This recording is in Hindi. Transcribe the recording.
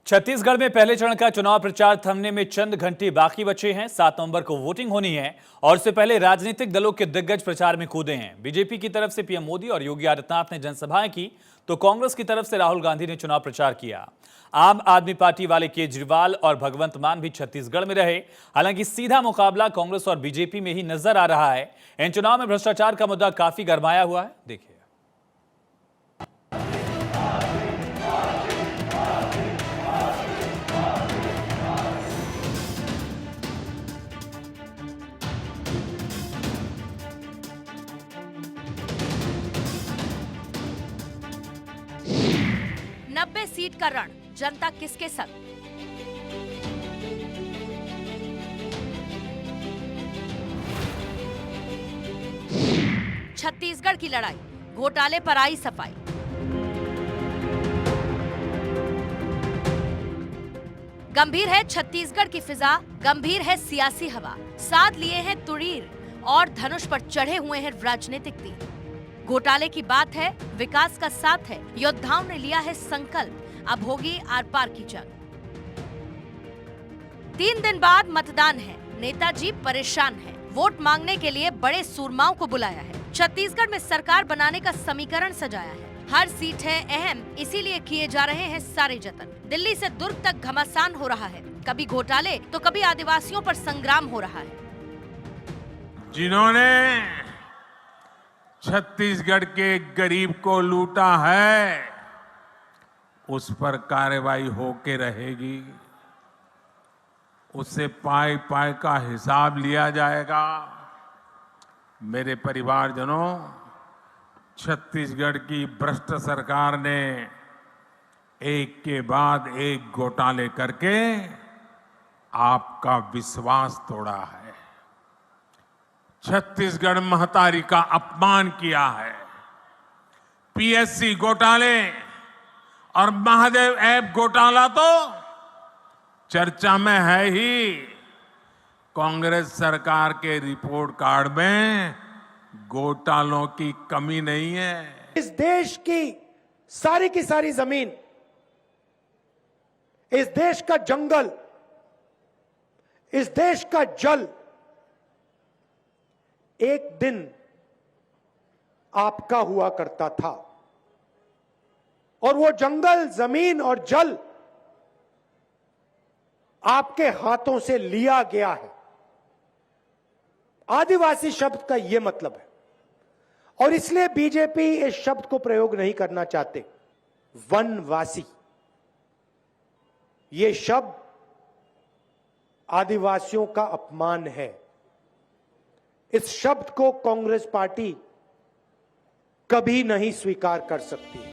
छत्तीसगढ़ में पहले चरण का चुनाव प्रचार थमने में चंद घंटे बाकी बचे हैं। 7 नवंबर को वोटिंग होनी है और इससे पहले राजनीतिक दलों के दिग्गज प्रचार में कूदे हैं। बीजेपी की तरफ से पीएम मोदी और योगी आदित्यनाथ ने जनसभाएं की, तो कांग्रेस की तरफ से राहुल गांधी ने चुनाव प्रचार किया। आम आदमी पार्टी वाले केजरीवाल और भगवंत मान भी छत्तीसगढ़ में रहे। हालांकि सीधा मुकाबला कांग्रेस और बीजेपी में ही नजर आ रहा है। इन चुनाव में भ्रष्टाचार का मुद्दा काफी गरमाया हुआ है। देखिए, 90 सीट का रण, जनता किसके संग? छत्तीसगढ़ की लड़ाई, घोटाले पर आई सफाई। गंभीर है छत्तीसगढ़ की फिजा, गंभीर है सियासी हवा। साथ लिए हैं तुड़ीर और धनुष पर चढ़े हुए हैं राजनीतिक तीर। घोटाले की बात है, विकास का साथ है, योद्धाओं ने लिया है संकल्प, अब होगी आर पार की जंग। 3 दिन बाद मतदान है, नेताजी परेशान है, वोट मांगने के लिए बड़े सूरमाओं को बुलाया है। छत्तीसगढ़ में सरकार बनाने का समीकरण सजाया है। हर सीट है अहम, इसीलिए किए जा रहे हैं सारे जतन। दिल्ली से दुर्ग तक घमासान हो रहा है, कभी घोटाले तो कभी आदिवासियों पर संग्राम हो रहा है। जिन्होंने छत्तीसगढ़ के गरीब को लूटा है, उस पर कार्रवाई होके रहेगी। उससे पाई पाई का हिसाब लिया जाएगा। मेरे परिवारजनों, छत्तीसगढ़ की भ्रष्ट सरकार ने एक के बाद एक घोटाले करके आपका विश्वास तोड़ा है। छत्तीसगढ़ महतारी का अपमान किया है। पीएससी घोटाले और महादेव ऐप घोटाला तो चर्चा में है ही। कांग्रेस सरकार के रिपोर्ट कार्ड में घोटालों की कमी नहीं है। इस देश की सारी जमीन, इस देश का जंगल, इस देश का जल एक दिन आपका हुआ करता था, और वो जंगल, जमीन और जल आपके हाथों से लिया गया है। आदिवासी शब्द का यह मतलब है, और इसलिए बीजेपी इस शब्द को प्रयोग नहीं करना चाहते। वनवासी, यह शब्द आदिवासियों का अपमान है। इस शब्द को कांग्रेस पार्टी कभी नहीं स्वीकार कर सकती।